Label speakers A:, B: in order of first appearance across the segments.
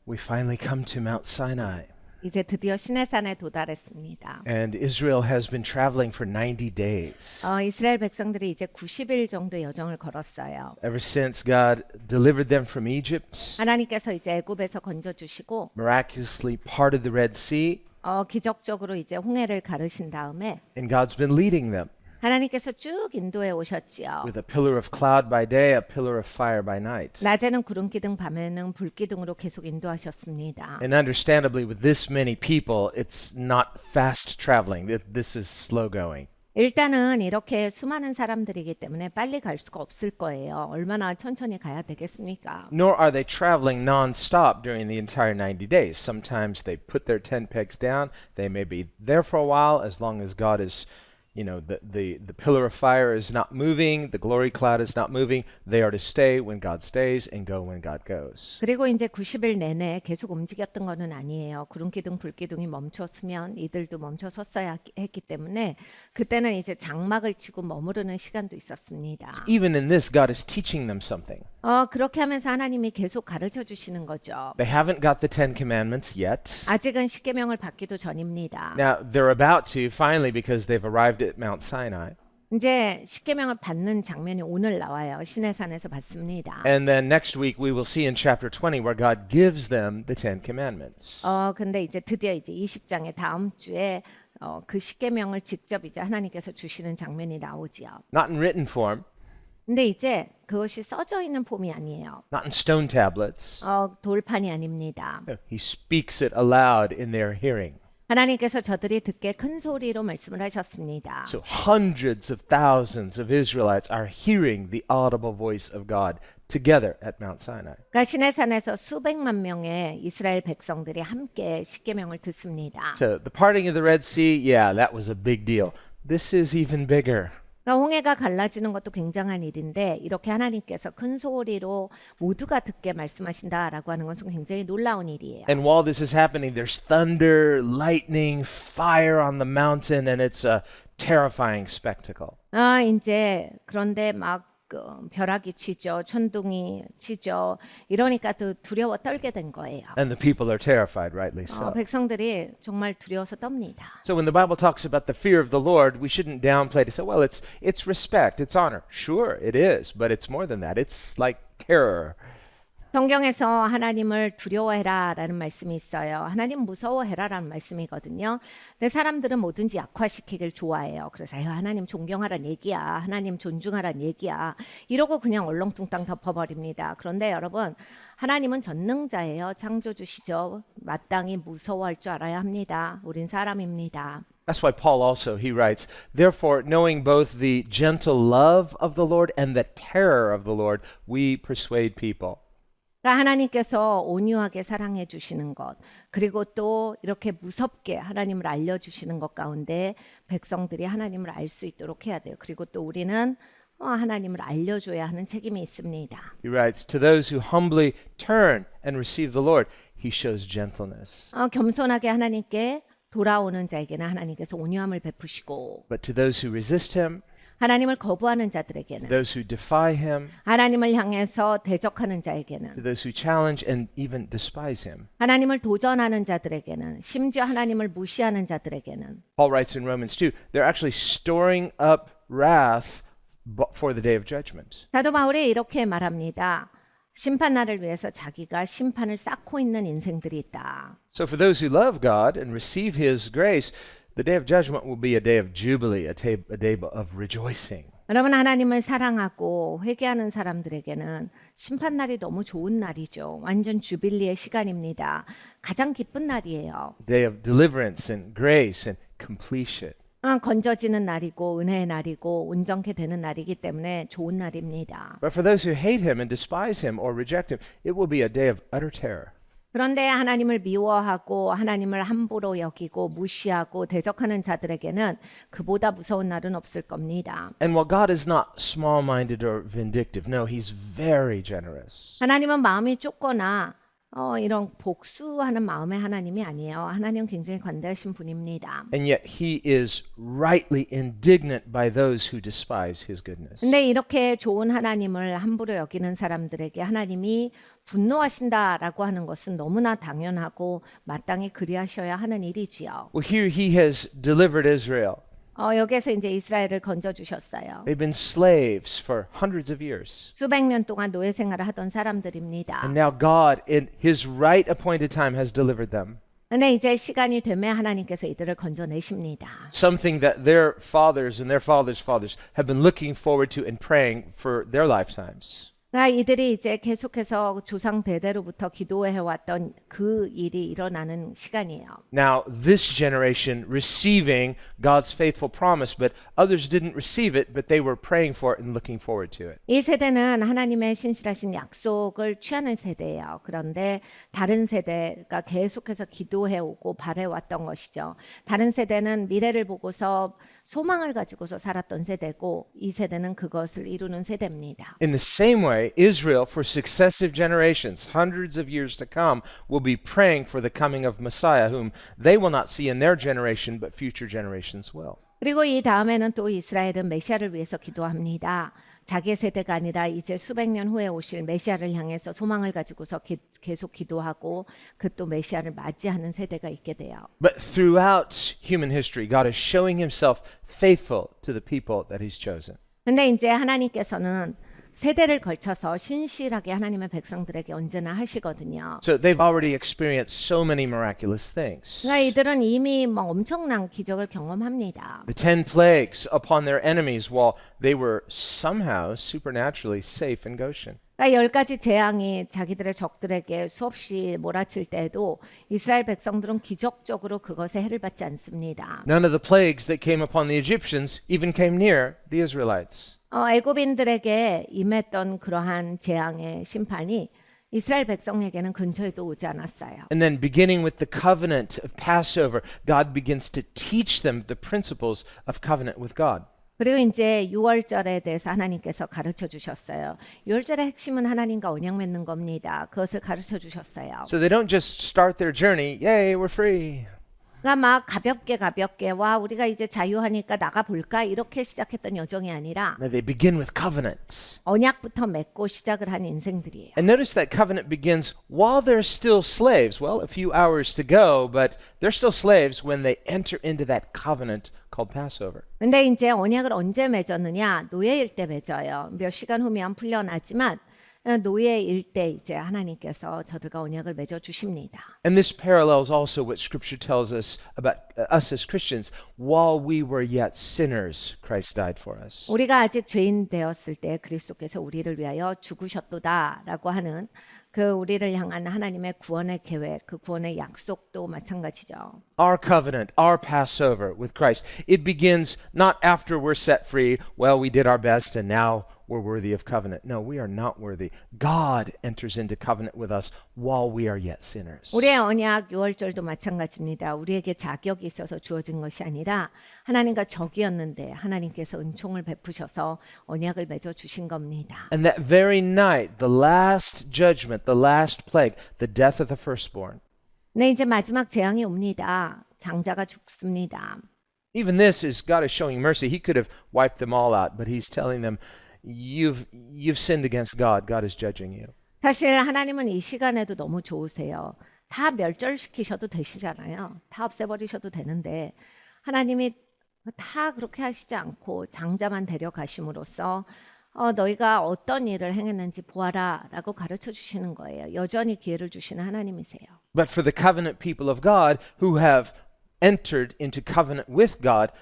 A: we finally come to Mount Sinai.
B: 이제 드디어 시내산에 도달했습니다.
A: And Israel has been traveling for 90 days.
B: 이스라엘 백성들이 이제 90일 정도 여정을 걸었어요.
A: Ever since God delivered them from Egypt,
B: 하나님께서 이제 애굽에서 건져 주시고
A: miraculously parted the Red Sea,
B: 기적적으로 이제 홍해를 가르신 다음에
A: and God's been leading them
B: 하나님께서 쭉 인도해 오셨지요.
A: with a pillar of cloud by day, a pillar of fire by night.
B: 낮에는 구름 기둥, 밤에는 불 기둥으로 계속 인도하셨습니다.
A: And understandably, with this many people, it's not fast traveling. This is slow going.
B: 일단은 이렇게 수많은 사람들이기 때문에 빨리 갈 수가 없을 거예요. 얼마나 천천히 가야 되겠습니까?
A: Nor are they traveling non-stop during the entire 90 days. Sometimes they put their tent pegs down. They may be there for a while as long as God is, the pillar of fire is not moving, the glory cloud is not moving. They are to stay when God stays and go when God goes.
B: 그리고 이제 90일 내내 계속 움직였던 거는 아니에요. 구름 기둥, 불 기둥이 멈췄으면 이들도 멈춰 섰어야 했기 때문에 그때는 이제 장막을 치고 머무르는 시간도 있었습니다.
A: Even in this, God is teaching them something.
B: 그렇게 하면서 하나님이 계속 가르쳐 주시는 거죠.
A: They haven't got the Ten Commandments yet.
B: 아직은 십계명을 받기도 전입니다.
A: Now, they're about to, finally, because they've arrived at Mount Sinai.
B: 이제 십계명을 받는 장면이 오늘 나와요. 시내산에서 받습니다.
A: And then next week we will see in chapter 20 where God gives them the Ten Commandments.
B: 근데 이제 드디어 이제 20장의 다음 주에 그 십계명을 직접 이제 하나님께서 주시는 장면이 나오지요.
A: Not in written form,
B: 근데 이제 그것이 써져 있는 폼이 아니에요.
A: not in stone tablets.
B: 돌판이 아닙니다.
A: No, he speaks it aloud in their hearing.
B: 하나님께서 저들이 듣게 큰 소리로 말씀을 하셨습니다.
A: So hundreds of thousands of Israelites are hearing the audible voice of God together at Mount Sinai.
B: 그러니까 시내산에서 수백만 명의 이스라엘 백성들이 함께 십계명을 듣습니다.
A: So the parting of the Red Sea, yeah, that was a big deal. This is even bigger.
B: 그러니까 홍해가 갈라지는 것도 굉장한 일인데 이렇게 하나님께서 큰 소리로 모두가 듣게 말씀하신다라고 하는 것은 굉장히 놀라운 일이에요.
A: And while this is happening, there's thunder, lightning, fire on the mountain, and it's a terrifying spectacle.
B: 이제 그런데 막 벼락이 치죠, 천둥이 치죠. 이러니까 또 두려워 떨게 된 거예요.
A: And the people are terrified, rightly so.
B: 백성들이 정말 두려워서 떱니다.
A: So when the Bible talks about the fear of the Lord, we shouldn't downplay to say, well, it's respect, it's honor. Sure, it is, but it's more than that. It's like terror.
B: 성경에서 하나님을 두려워해라라는 말씀이 있어요. 하나님 무서워해라라는 말씀이거든요. 근데 사람들은 뭐든지 약화시키길 좋아해요. 그래서 하나님 존경하란 얘기야. 하나님 존중하란 얘기야. 이러고 그냥 얼렁뚱땅 덮어버립니다. 그런데 여러분, 하나님은 전능자예요. 창조주시죠. 마땅히 무서워할 줄 알아야 합니다. 우린 사람입니다.
A: That's why Paul also, he writes, therefore, knowing both the gentle love of the Lord and the terror of the Lord, we persuade people.
B: 그러니까 하나님께서 온유하게 사랑해 주시는 것, 그리고 또 이렇게 무섭게 하나님을 알려주시는 것 가운데 백성들이 하나님을 알 수 있도록 해야 돼요. 그리고 또 우리는 하나님을 알려줘야 하는 책임이 있습니다.
A: He writes, to those who humbly turn and receive the Lord, he shows gentleness.
B: 겸손하게 하나님께 돌아오는 자에게는 하나님께서 온유함을 베푸시고
A: But to those who resist him,
B: 하나님을 거부하는
A: to
B: 자들에게는
A: those who defy him,
B: 하나님을 향해서 대적하는 자에게는
A: to those who challenge and even despise him.
B: 하나님을 도전하는 자들에게는 심지어 하나님을 무시하는 자들에게는
A: Paul writes in Romans 2, they're actually storing up wrath for the day of judgment.
B: 사도 바울이 이렇게 말합니다. 심판날을 위해서 자기가 심판을 쌓고 있는 인생들이 있다.
A: So for those who love God and receive his grace, the day of judgment will be a day of jubilee, a day of rejoicing.
B: 여러분 하나님을 사랑하고 회개하는 사람들에게는 심판날이 너무 좋은 날이죠. 완전 주빌리의 시간입니다. 가장 기쁜 날이에요.
A: A day of deliverance and grace and completion.
B: 건져지는 날이고 은혜의 날이고 온전케 되는 날이기 때문에 좋은 날입니다.
A: But for those who hate him and despise him or reject him, it will be a day of utter terror.
B: 그런데 하나님을 미워하고 하나님을 함부로 여기고 무시하고 대적하는 자들에게는 그보다 무서운 날은 없을 겁니다.
A: And while God is not small-minded or vindictive, no, he's very generous.
B: 하나님은 마음이 좁거나 이런 복수하는 마음의 하나님이 아니에요. 하나님은 굉장히 관대하신 분입니다.
A: And yet he is rightly indignant by those who despise his goodness.
B: 근데 이렇게 좋은 하나님을 함부로 여기는 사람들에게 하나님이 분노하신다라고 하는 것은 너무나 당연하고 마땅히 그리하셔야 하는 일이지요.
A: Well, here he has delivered Israel.
B: 여기에서 이제 이스라엘을 건져 주셨어요.
A: They've been slaves for hundreds of years.
B: 수백 년 동안 노예 생활을 하던 사람들입니다.
A: And now God, in his right appointed time, has delivered them.
B: 근데 이제 시간이 되면 하나님께서 이들을 건져내십니다.
A: Something that their fathers and their fathers' fathers have been looking forward to and praying for their lifetimes.
B: 그러니까 이들이 이제 계속해서 조상 대대로부터 기도해왔던 그 일이 일어나는 시간이에요.
A: Now, this generation receiving God's faithful promise, but others didn't receive it, but they were praying for it and looking forward to it.
B: 이 세대는 하나님의 신실하신 약속을 취하는 세대예요. 그런데 다른 세대가 계속해서 기도해오고 바래왔던 것이죠. 다른 세대는 미래를 보고서 소망을 가지고서 살았던 세대고 이 세대는 그것을 이루는 세대입니다.
A: In the same way, Israel, for successive generations, hundreds of years to come, will be praying for the coming of Messiah, whom they will not see in their generation, but future generations will.
B: 그리고 이 다음에는 또 이스라엘은 메시아를 위해서 기도합니다. 자기 세대가 아니라 이제 수백 년 후에 오실 메시아를 향해서 소망을 가지고서 계속 기도하고 그 또 메시아를 맞이하는 세대가 있게 돼요.
A: But throughout human history, God is showing himself faithful to the people that he's chosen.
B: 근데 이제 하나님께서는 세대를 걸쳐서 신실하게 하나님의 백성들에게 언제나 하시거든요.
A: So they've already experienced so many miraculous things.
B: 그러니까 이들은 이미 뭐 엄청난 기적을 경험합니다.
A: The 10 plagues upon their enemies while they were somehow supernaturally safe in Goshen.
B: 그러니까 10가지 재앙이 자기들의 적들에게 수없이 몰아칠 때에도 이스라엘 백성들은 기적적으로 그것에 해를 받지 않습니다.
A: None of the plagues that came upon the Egyptians even came near the Israelites.
B: 애굽인들에게 임했던 그러한 재앙의 심판이 이스라엘 백성에게는 근처에도 오지 않았어요.
A: And then beginning with the covenant of Passover, God begins to teach them the principles of covenant with God.
B: 그리고 이제 6월절에 대해서 하나님께서 가르쳐 주셨어요. 6월절의 핵심은 하나님과 언약 맺는 겁니다. 그것을 가르쳐 주셨어요.
A: So they don't just start their journey, yay, we're free.
B: 그러니까 막 가볍게 와 우리가 이제 자유하니까 나가 볼까 이렇게 시작했던 여정이 아니라
A: No, they begin with covenants.
B: 언약부터 맺고 시작을 한 인생들이에요.
A: And notice that covenant begins while they're still slaves. Well, a few hours to go, but they're still slaves when they enter into that covenant called Passover.
B: 근데 이제 언약을 언제 맺었느냐? 노예일 때 맺어요. 몇 시간 후면 풀려나지만 노예일 때 이제 하나님께서 저들과 언약을 맺어 주십니다.
A: And this parallels also what Scripture tells us about us as Christians. While we were yet sinners, Christ died for us.
B: 우리가 아직 죄인 되었을 때 그리스도께서 우리를 위하여 죽으셨도다라고 하는 그 우리를 향한 하나님의 구원의 계획, 그 구원의 약속도 마찬가지죠.
A: Our covenant, our Passover with Christ, it begins not after we're set free, well, we did our best and now we're worthy of covenant. No, we are not worthy. God enters into covenant with us while we are yet sinners.
B: 우리의 언약 6월절도 마찬가지입니다. 우리에게 자격이 있어서 주어진 것이 아니라 하나님과 적이었는데 하나님께서 은총을 베푸셔서 언약을 맺어 주신 겁니다.
A: And that very night, the last judgment, the last plague, the death of the firstborn.
B: 네, 이제 마지막 재앙이 옵니다. 장자가 죽습니다.
A: Even this is God is showing mercy. He could have wiped them all out, but he's telling them, you've sinned against God. God is judging you.
B: 사실 하나님은 이 시간에도 너무 좋으세요. 다 멸절시키셔도 되시잖아요. 다 없애버리셔도 되는데 하나님이 다 그렇게 하시지 않고 장자만 데려가심으로써 너희가 어떤 일을 행했는지 보아라 라고 가르쳐 주시는 거예요. 여전히 기회를 주시는 하나님이세요.
A: But for the covenant people of God who have entered into covenant with God,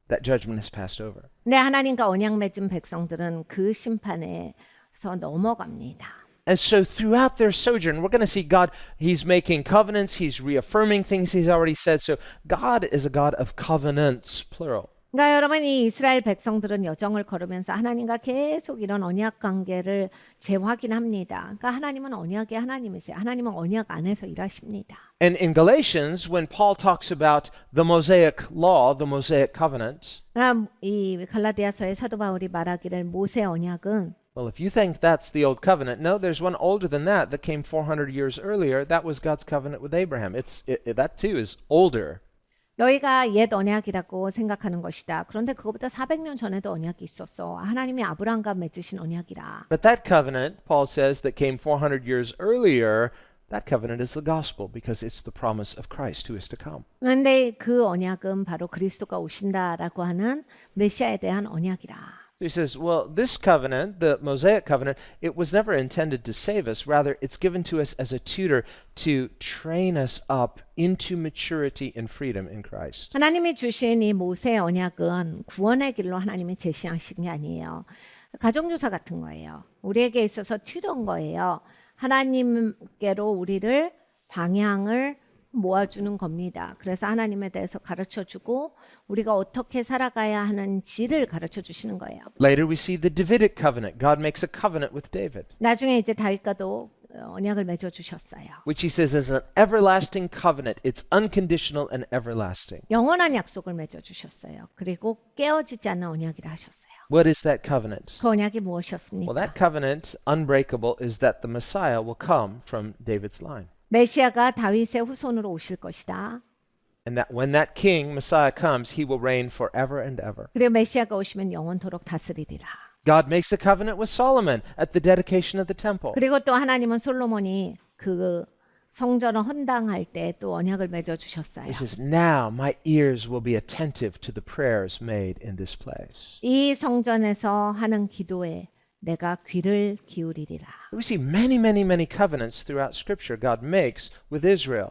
A: that judgment has passed over.
B: 네, 하나님과 언약 맺은 백성들은 그 심판에서 넘어갑니다.
A: And so throughout their sojourn, we're going to see God, he's making covenants, he's reaffirming things he's already said. So God is a God of covenants, plural.
B: 그러니까 여러분 이 이스라엘 백성들은 여정을 걸으면서 하나님과 계속 이런 언약 관계를 재확인합니다. 그러니까 하나님은 언약의 하나님이세요. 하나님은 언약 안에서 일하십니다.
A: And in Galatians, when Paul talks about the Mosaic law, the Mosaic covenant,
B: 이 갈라디아서의 사도 바울이 말하기를 모세 언약은
A: well, if you think that's the old covenant, no, there's one older than that that came 400 years earlier. That was God's covenant with Abraham. That too is older.
B: 너희가 옛 언약이라고 생각하는 것이다. 그런데 그거보다 400년 전에도 언약이 있었어. 하나님이 아브라함과 맺으신 언약이라.
A: But that covenant, Paul says, that came 400 years earlier, that covenant is the gospel because it's the promise of Christ who is to come.
B: 그런데 그 언약은 바로 그리스도가 오신다라고 하는 메시아에 대한 언약이라.
A: So he says, well, this covenant, the Mosaic covenant, it was never intended to save us. Rather, it's given to us as a tutor to train us up into maturity and freedom in Christ.
B: 하나님이 주신 이 모세 언약은 구원의 길로 하나님이 제시하신 게 아니에요. 가정교사 같은 거예요. 우리에게 있어서 튜던 거예요. 하나님께로 우리를 방향을 모아주는 겁니다. 그래서 하나님에 대해서 가르쳐주고 우리가 어떻게 살아가야 하는지를 가르쳐 주시는 거예요.
A: Later, we see the Davidic covenant. God makes a covenant with David,
B: 나중에 이제 다윗과도 언약을 맺어 주셨어요.
A: which he says is an everlasting covenant. It's unconditional and everlasting.
B: 영원한 약속을 맺어 주셨어요. 그리고 깨어지지 않는 언약이라 하셨어요.
A: What is that covenant?
B: 그 언약이
A: Well,
B: 무엇이었습니까?
A: that covenant, unbreakable, is that the Messiah will come from David's line.
B: 메시아가 다윗의 후손으로 오실 것이다.
A: And that when that king, Messiah, comes, he will reign forever and ever.
B: 그리고 메시아가 오시면 영원토록 다스리리라.
A: God makes a covenant with Solomon at the dedication of the temple.
B: 그리고 또 하나님은 솔로몬이 그 성전을 헌당할 때 또 언약을 맺어 주셨어요.
A: He says, now my ears will be attentive to the prayers made in this place.
B: 이 성전에서 하는 기도에 내가 귀를 기울이리라.
A: We see many covenants throughout Scripture God makes with Israel.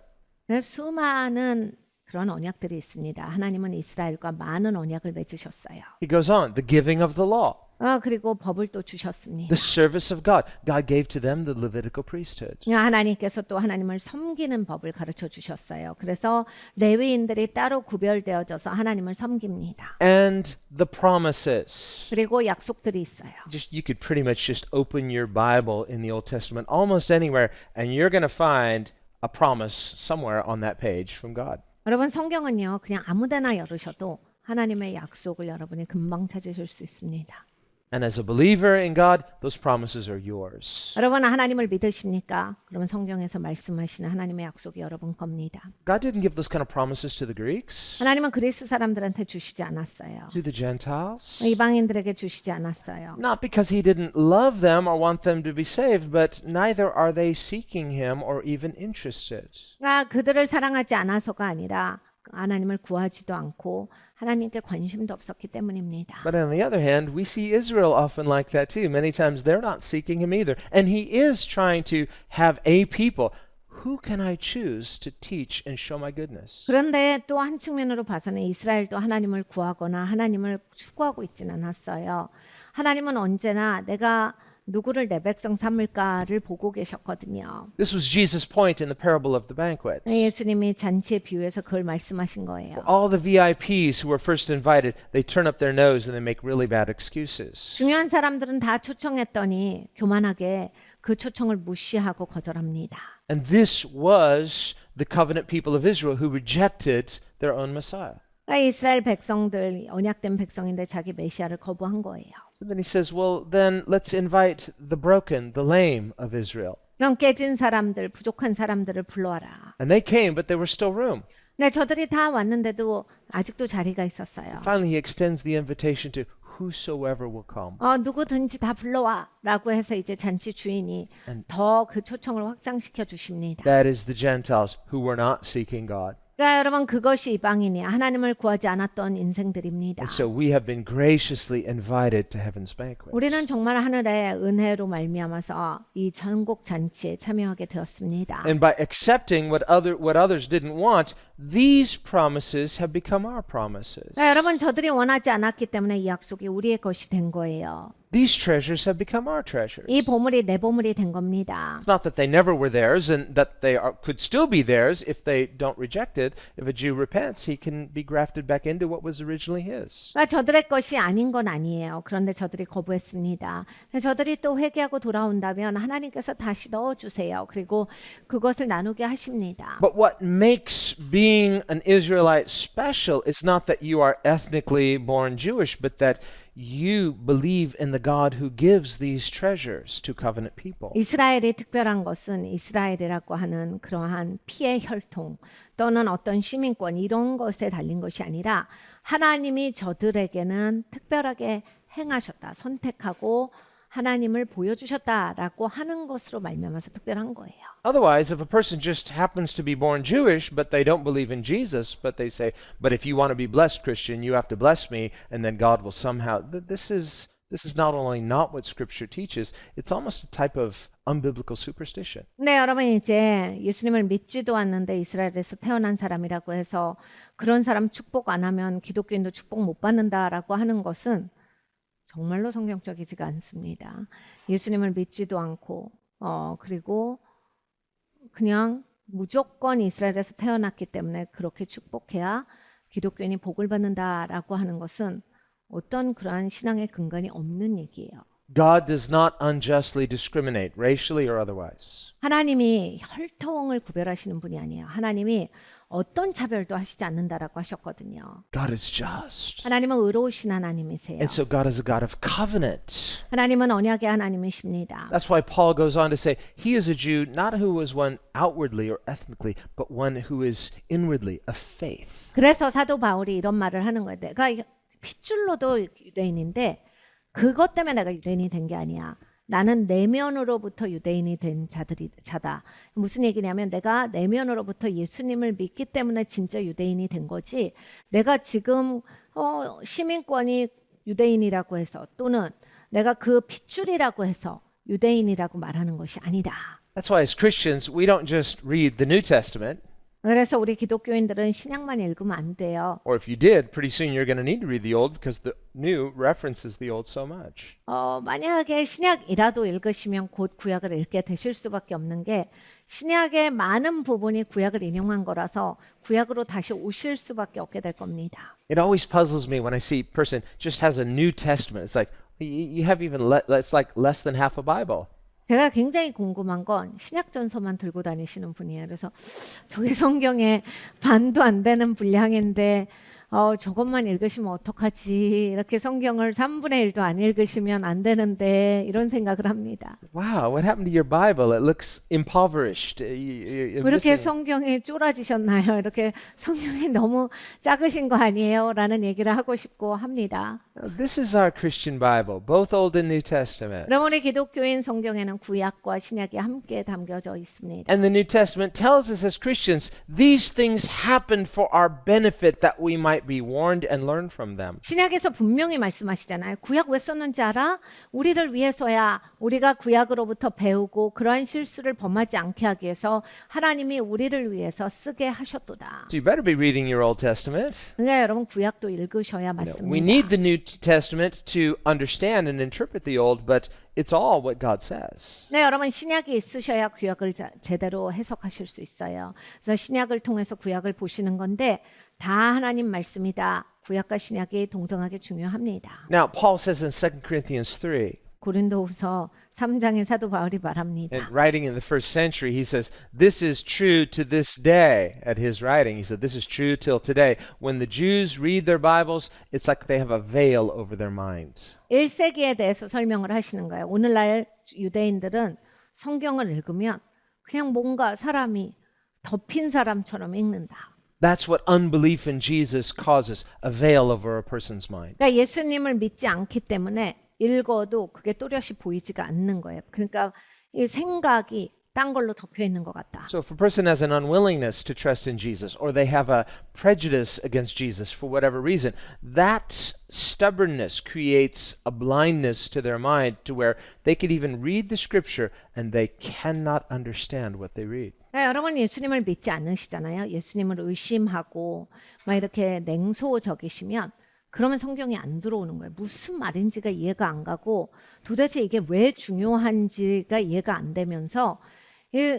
B: 수많은 그런 언약들이 있습니다. 하나님은 이스라엘과 많은 언약을 맺으셨어요.
A: He goes on, the giving of the law,
B: 그리고 법을 또 주셨습니다.
A: the service of God. God gave to them the Levitical priesthood.
B: 하나님께서 또 하나님을 섬기는 법을 가르쳐 주셨어요. 그래서 레위인들이 따로 구별되어져서 하나님을 섬깁니다.
A: And the promises.
B: 그리고 약속들이 있어요.
A: You could pretty much just open your Bible in the Old Testament almost anywhere, and you're going to find a promise somewhere on that page from God.
B: 여러분 성경은요 그냥 아무데나 열으셔도 하나님의 약속을 여러분이 금방 찾으실 수 있습니다.
A: And as a believer in God, those promises are yours.
B: 여러분 하나님을 믿으십니까? 그러면 성경에서 말씀하시는 하나님의 약속이 여러분 겁니다.
A: God didn't give those kind of promises to the Greeks,
B: 하나님은 그리스 사람들한테 주시지 않았어요.
A: to the Gentiles.
B: 이방인들에게 주시지 않았어요.
A: Not because he didn't love them or want them to be saved, but neither are they seeking him or even interested.
B: 그러니까 그들을 사랑하지 않아서가 아니라 하나님을 구하지도 않고 하나님께 관심도 없었기 때문입니다.
A: But on the other hand, we see Israel often like that too. Many times they're not seeking him either. And he is trying to have a people. Who can I choose to teach and show my goodness?
B: 그런데 또 한 측면으로 봐서는 이스라엘도 하나님을 구하거나 하나님을 추구하고 있지는 않았어요. 하나님은 언제나 내가 누구를 내 백성 삼을까를 보고 계셨거든요.
A: This was Jesus' point in the parable of the banquet.
B: 예수님이 잔치의 비유에서 그걸 말씀하신 거예요.
A: All the VIPs who were first invited, they turn up their nose and they make really bad excuses.
B: 중요한 사람들은 다 초청했더니 교만하게 그 초청을 무시하고 거절합니다.
A: And this was the covenant people of Israel who rejected their own Messiah.
B: 이스라엘 백성들 언약된 백성인데 자기 메시아를 거부한 거예요.
A: So then he says, well, then let's invite the broken, the lame of Israel.
B: 그럼 깨진 사람들, 부족한 사람들을 불러와라.
A: And they came, but there was still room.
B: 네, 저들이 다 왔는데도 아직도 자리가 있었어요.
A: Finally, he extends the invitation to whosoever will come.
B: 누구든지 다 불러와라고 해서 이제 잔치 주인이 더 그 초청을 확장시켜 주십니다.
A: That is the Gentiles who were not seeking God.
B: 그러니까 여러분 그것이 이방인이 하나님을 구하지 않았던 인생들입니다.
A: And so we have been graciously invited to heaven's banquet.
B: 우리는 정말 하늘의 은혜로 말미암아서 이 전국 잔치에 참여하게 되었습니다.
A: And by accepting what others didn't want, these promises have become our promises.
B: 그러니까 여러분 저들이 원하지 않았기 때문에 이 약속이 우리의 것이 된 거예요.
A: These treasures have become our treasures.
B: 이 보물이 내 보물이 된 겁니다.
A: It's not that they never were theirs and that could still be theirs if they don't reject it. If a Jew repents, he can be grafted back into what was originally his.
B: 그러니까 저들의 것이 아닌 건 아니에요. 그런데 저들이 거부했습니다. 저들이 또 회개하고 돌아온다면 하나님께서 다시 넣어주세요. 그리고 그것을 나누게 하십니다.
A: But what makes being an Israelite special is not that you are ethnically born Jewish, but that you believe in the God who gives these treasures to covenant people.
B: 이스라엘이 특별한 것은 이스라엘이라고 하는 그러한 피의 혈통 또는 어떤 시민권 이런 것에 달린 것이 아니라 하나님이 저들에게는 특별하게 행하셨다, 선택하고 하나님을 보여주셨다라고 하는 것으로 말미암아서 특별한 거예요.
A: Otherwise, if a person just happens to be born Jewish, but they don't believe in Jesus, but they say, but if you want to be blessed, Christian, you have to bless me, and then God will somehow... This is not only not what Scripture teaches, it's almost a type of unbiblical superstition.
B: 네, 여러분 이제 예수님을 믿지도 않는데 이스라엘에서 태어난 사람이라고 해서 그런 사람 축복 안 하면 기독교인도 축복 못 받는다라고 하는 것은 정말로 성경적이지가 않습니다. 예수님을 믿지도 않고 그리고 그냥 무조건 이스라엘에서 태어났기 때문에 그렇게 축복해야 기독교인이 복을 받는다라고 하는 것은 어떤 그러한 신앙의 근간이 없는 얘기예요.
A: God does not unjustly discriminate, racially or otherwise.
B: 하나님이 혈통을 구별하시는 분이 아니에요. 하나님이 어떤 차별도 하시지 않는다라고 하셨거든요.
A: God is just.
B: 하나님은 의로우신 하나님이세요.
A: And so God is a God of covenant.
B: 하나님은 언약의 하나님이십니다.
A: That's why Paul goes on to say, he is a Jew not who was one outwardly or ethnically, but one who is inwardly of faith.
B: 그래서 사도 바울이 이런 말을 하는 거예요. 내가 핏줄로도 유대인인데 그것 때문에 내가 유대인이 된 게 아니야. 나는 내면으로부터 유대인이 된 자다. 무슨 얘기냐면 내가 내면으로부터 예수님을 믿기 때문에 진짜 유대인이 된 거지. 내가 지금 시민권이 유대인이라고 해서 또는 내가 그 핏줄이라고 해서 유대인이라고 말하는 것이 아니다.
A: That's why as Christians, we don't just read the New Testament.
B: 그래서 우리 기독교인들은 신약만 읽으면 안 돼요.
A: Or if you did, pretty soon you're going to need to read the Old because the New references the Old so much.
B: 만약에 신약이라도 읽으시면 곧 구약을 읽게 되실 수밖에 없는 게 신약의 많은 부분이 구약을 인용한 거라서 구약으로 다시 오실 수밖에 없게 될 겁니다.
A: It always puzzles me when I see a person just has a New Testament. It's like you have even it's like less than half a Bible.
B: 제가 굉장히 궁금한 건 신약전서만 들고 다니시는 분이에요. 그래서 저게 성경의 반도 안 되는 분량인데 저것만 읽으시면 어떡하지? 이렇게 성경을 3분의 1도 안 읽으시면 안 되는데 이런 생각을 합니다.
A: Wow, what happened to your Bible? It looks impoverished. You're
B: 왜 이렇게
A: missing.
B: 성경이 쫄아지셨나요? 이렇게 성경이 너무 작으신 거 아니에요? 라는 얘기를 하고 싶고 합니다.
A: This is our Christian Bible, both Old and New Testament.
B: 그럼 우리 기독교인 성경에는 구약과 신약이 함께 담겨져 있습니다.
A: And the New Testament tells us as Christians, these things happened for our benefit that we might be warned and learn from them.
B: 신약에서 분명히 말씀하시잖아요. 구약 왜 썼는지 알아? 우리를 위해서야. 우리가 구약으로부터 배우고 그러한 실수를 범하지 않게 하기 위해서 하나님이 우리를 위해서 쓰게 하셨도다.
A: So you better be reading your Old Testament.
B: 그러니까 여러분 구약도 읽으셔야
A: We
B: 맞습니다.
A: need the New Testament to understand and interpret the Old, but it's all what God says.
B: 네, 여러분 신약이 있으셔야 구약을 제대로 해석하실 수 있어요. 그래서 신약을 통해서 구약을 보시는 건데 다 하나님 말씀이다. 구약과 신약이 동등하게 중요합니다.
A: Now, Paul says in 2 Corinthians 3,
B: 고린도후서 3장의 사도 바울이 말합니다.
A: and writing in the first century, he says, this is true to this day. At his writing, he said, this is true till today. When the Jews read their Bibles, it's like they have a veil over their minds.
B: 1세기에 대해서 설명을 하시는 거예요. 오늘날 유대인들은 성경을 읽으면 그냥 뭔가 사람이 덮인 사람처럼 읽는다.
A: That's what unbelief in Jesus causes, a veil over a person's mind.
B: 그러니까 예수님을 믿지 않기 때문에 읽어도 그게 또렷이 보이지가 않는 거예요. 그러니까 이 생각이 딴 걸로 덮여 있는 것 같다.
A: So if a person has an unwillingness to trust in Jesus, or they have a prejudice against Jesus for whatever reason, that stubbornness creates a blindness to their mind to where they could even read the scripture and they cannot understand what they read.
B: 여러분 예수님을 믿지 않으시잖아요. 예수님을 의심하고 막 이렇게 냉소적이시면 그러면 성경이 안 들어오는 거예요. 무슨 말인지가 이해가 안 가고 도대체 이게 왜 중요한지가 이해가 안 되면서 이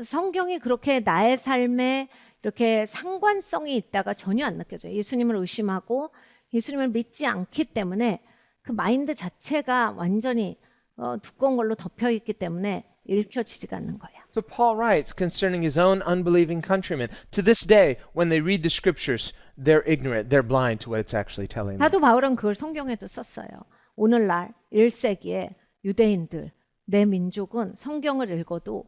B: 성경이 그렇게 나의 삶에 이렇게 상관성이 있다가 전혀 안 느껴져요. 예수님을 의심하고 예수님을 믿지 않기 때문에 그 마인드 자체가 완전히 두꺼운 걸로 덮여 있기 때문에 읽혀지지가 않는 거예요.
A: So Paul writes concerning his own unbelieving countrymen, to this day, when they read the scriptures, they're ignorant, they're blind to what it's actually telling them.
B: 사도 바울은 그걸 성경에도 썼어요. 오늘날 1세기에 유대인들, 내 민족은 성경을 읽어도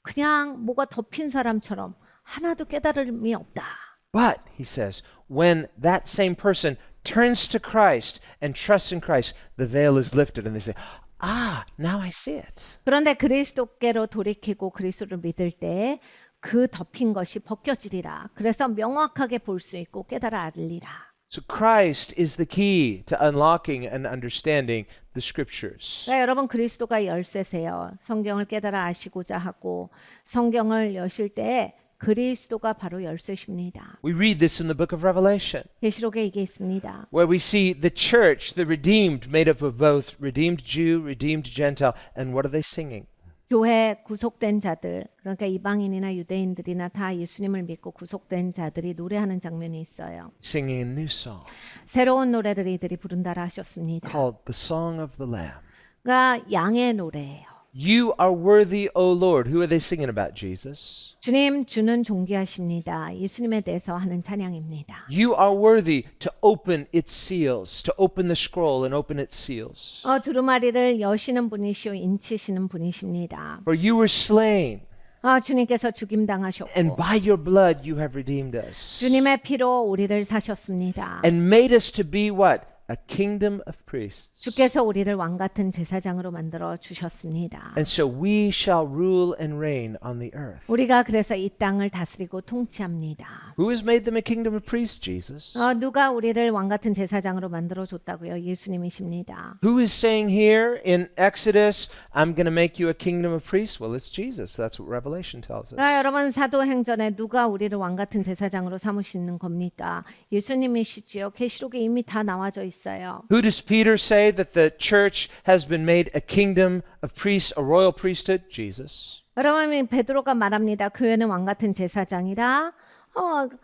B: 그냥 뭐가 덮인 사람처럼 하나도 깨달음이 없다.
A: But, he says, when that same person turns to Christ and trusts in Christ, the veil is lifted and they say, ah, now I see it.
B: 그런데 그리스도께로 돌이키고 그리스도를 믿을 때 그 덮인 것이 벗겨지리라. 그래서 명확하게 볼 수 있고 깨달아 알리라.
A: So Christ is the key to unlocking and understanding the scriptures.
B: 그러니까 여러분 그리스도가 열쇠세요. 성경을 깨달아 아시고자 하고 성경을 여실 때 그리스도가 바로 열쇠십니다.
A: We read this in the book of Revelation,
B: 계시록에 이게 있습니다.
A: where we see the church, the redeemed, made up of both redeemed Jew, redeemed Gentile, and what are they singing?
B: 교회 구속된 자들, 그러니까 이방인이나 유대인들이나 다 예수님을 믿고 구속된 자들이 노래하는 장면이 있어요.
A: Singing a new song
B: 새로운 노래를 이들이 부른다라 하셨습니다.
A: called the Song of the Lamb.
B: 그러니까 양의 노래예요.
A: You are worthy, O Lord. Who are they singing about, Jesus?
B: 주님 주는 존귀하십니다. 예수님에 대해서 하는 찬양입니다.
A: You are worthy to open its seals, to open the scroll and open its seals.
B: 두루마리를 여시는 분이시오 인치시는 분이십니다.
A: For you were slain,
B: 주님께서 죽임당하셨고
A: and by your blood you have redeemed us,
B: 주님의 피로 우리를 사셨습니다.
A: and made us to be what? A kingdom of priests.
B: 주께서 우리를 왕 같은 제사장으로 만들어 주셨습니다.
A: And so we shall rule and reign on the earth.
B: 우리가 그래서 이 땅을 다스리고 통치합니다.
A: Who has made them a kingdom of priests? Jesus.
B: 누가 우리를 왕 같은 제사장으로 만들어 줬다고요? 예수님이십니다.
A: Who is saying here in Exodus, I'm going to make you a kingdom of priests? Well, it's Jesus. That's what Revelation tells us.
B: 여러분 사도행전에 누가 우리를 왕 같은 제사장으로 삼으시는 겁니까? 예수님이시지요. 계시록에 이미 다 나와져 있어요.
A: Who does Peter say that the church has been made a kingdom of priests, a royal priesthood? Jesus.
B: 여러분 베드로가 말합니다. 교회는 왕 같은 제사장이라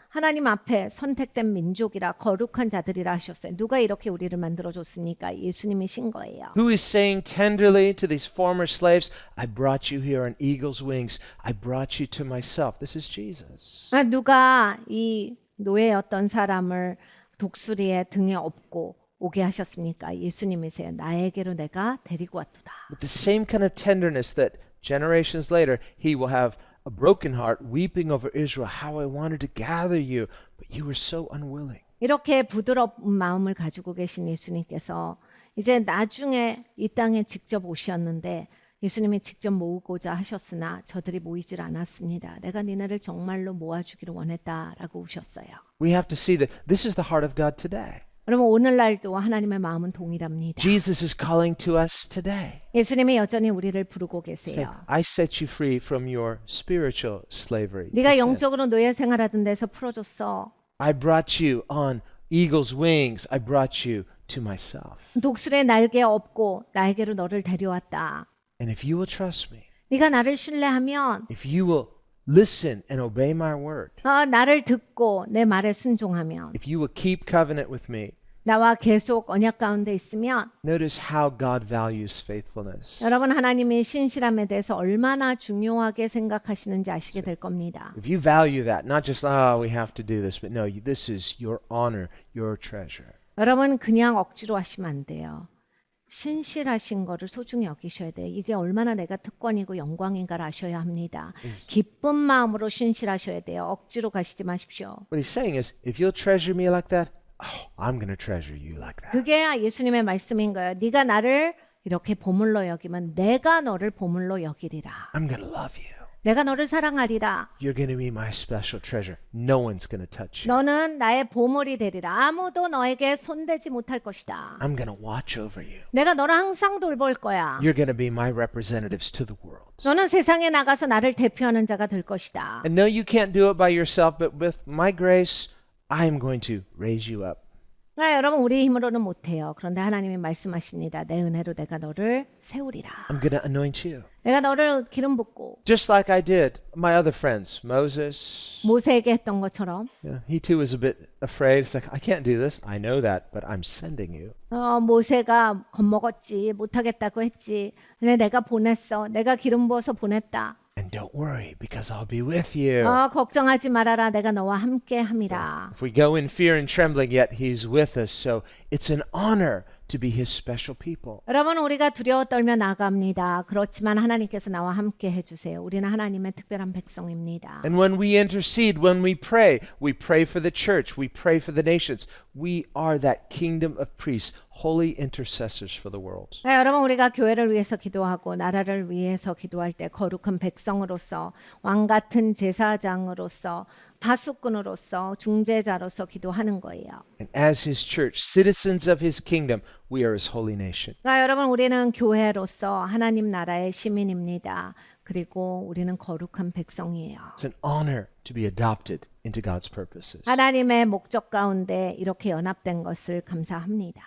B: 하나님 앞에 선택된 민족이라 거룩한 자들이라 하셨어요. 누가 이렇게 우리를 만들어 줬습니까? 예수님이신 거예요.
A: Who is saying tenderly to these former slaves, I brought you here on eagle's wings. I brought you to myself. This is Jesus.
B: 누가 이 노예였던 사람을 독수리의 등에 업고 오게 하셨습니까? 예수님이세요. 나에게로 내가 데리고 왔도다.
A: With the same kind of tenderness that generations later he will have a broken heart weeping over Israel. How I wanted to gather you, but you were so unwilling.
B: 이렇게 부드러운 마음을 가지고 계신 예수님께서 이제 나중에 이 땅에 직접 오셨는데 예수님이 직접 모으고자 하셨으나 저들이 모이질 않았습니다. 내가 니네를 정말로 모아주기를 원했다라고 우셨어요.
A: We have to see that this is the heart of God today.
B: 그러면 오늘날도 하나님의 마음은 동일합니다.
A: Jesus is calling to us today.
B: 예수님이 여전히 우리를 부르고
A: Saying,
B: 계세요.
A: I set you free from your spiritual slavery. to
B: 네가
A: sin.
B: 영적으로 노예 생활하던 데서 풀어줬어.
A: I brought you on eagle's wings. I brought you to myself.
B: 독수리의 날개에 업고 나에게로 너를 데려왔다.
A: And if you will trust me,
B: 네가 나를 신뢰하면
A: if you will listen and obey my word,
B: 나를 듣고 내 말에 순종하면
A: if you will keep covenant with me,
B: 나와 계속 언약 가운데 있으면
A: notice how God values faithfulness.
B: 여러분 하나님이 신실함에 대해서 얼마나 중요하게 생각하시는지 아시게 될 겁니다.
A: If you value that, not just, we have to do this, but no, this is your honor, your treasure.
B: 여러분 그냥 억지로 하시면 안 돼요. 신실하신 거를 소중히 여기셔야 돼요. 이게 얼마나 내가 특권이고 영광인가를 아셔야 합니다. 기쁜 마음으로 신실하셔야 돼요. 억지로 가시지 마십시오.
A: What he's saying is, if you'll treasure me like that, I'm going to treasure you like that.
B: 그게 예수님의 말씀인 거예요. 네가 나를 이렇게 보물로 여기면 내가 너를 보물로 여기리라.
A: I'm going to love you.
B: 내가 너를 사랑하리라.
A: You're going to be my special treasure. No one's going to touch you.
B: 너는 나의 보물이 되리라. 아무도 너에게 손대지 못할 것이다.
A: I'm going to watch over you.
B: 내가 너를 항상 돌볼 거야.
A: You're going to be my representatives to the world.
B: 너는 세상에 나가서 나를 대표하는 자가 될 것이다.
A: And no, you can't do it by yourself, but with my grace, I am going to raise you up.
B: 여러분 우리 힘으로는 못해요. 그런데 하나님이 말씀하십니다. 내 은혜로 내가 너를 세우리라.
A: I'm going to anoint you.
B: 내가 너를 기름 붓고
A: Just like I did my other friends, Moses.
B: 모세에게 했던 것처럼
A: He too was a bit afraid. It's like, I can't do this. I know that, but I'm sending you.
B: 모세가 겁먹었지 못하겠다고 했지. 근데 내가 보냈어. 내가 기름 부어서 보냈다.
A: And And don't worry, because I'll be with you.
B: 걱정하지 말아라. 내가 너와 함께 함이라.
A: If we go in fear and trembling, yet He's with us. So it's an honor to be His special people.
B: 여러분 우리가 두려워 떨며 나갑니다. 그렇지만 하나님께서 나와 함께 해주세요. 우리는 하나님의 특별한 백성입니다.
A: And when we intercede, when we pray for the church, we pray for the nations. We are that kingdom of priests, holy intercessors for the world.
B: 네, 여러분 우리가 교회를 위해서 기도하고 나라를 위해서 기도할 때 거룩한 백성으로서 왕 같은 제사장으로서 파수꾼으로서 중재자로서 기도하는 거예요.
A: And as His church, citizens of His kingdom, we are His holy nation.
B: 그러니까 여러분 우리는 교회로서 하나님 나라의 시민입니다. 그리고 우리는 거룩한 백성이에요.
A: It's an honor to be adopted into God's purposes.
B: 하나님의 목적 가운데 이렇게 연합된 것을 감사합니다.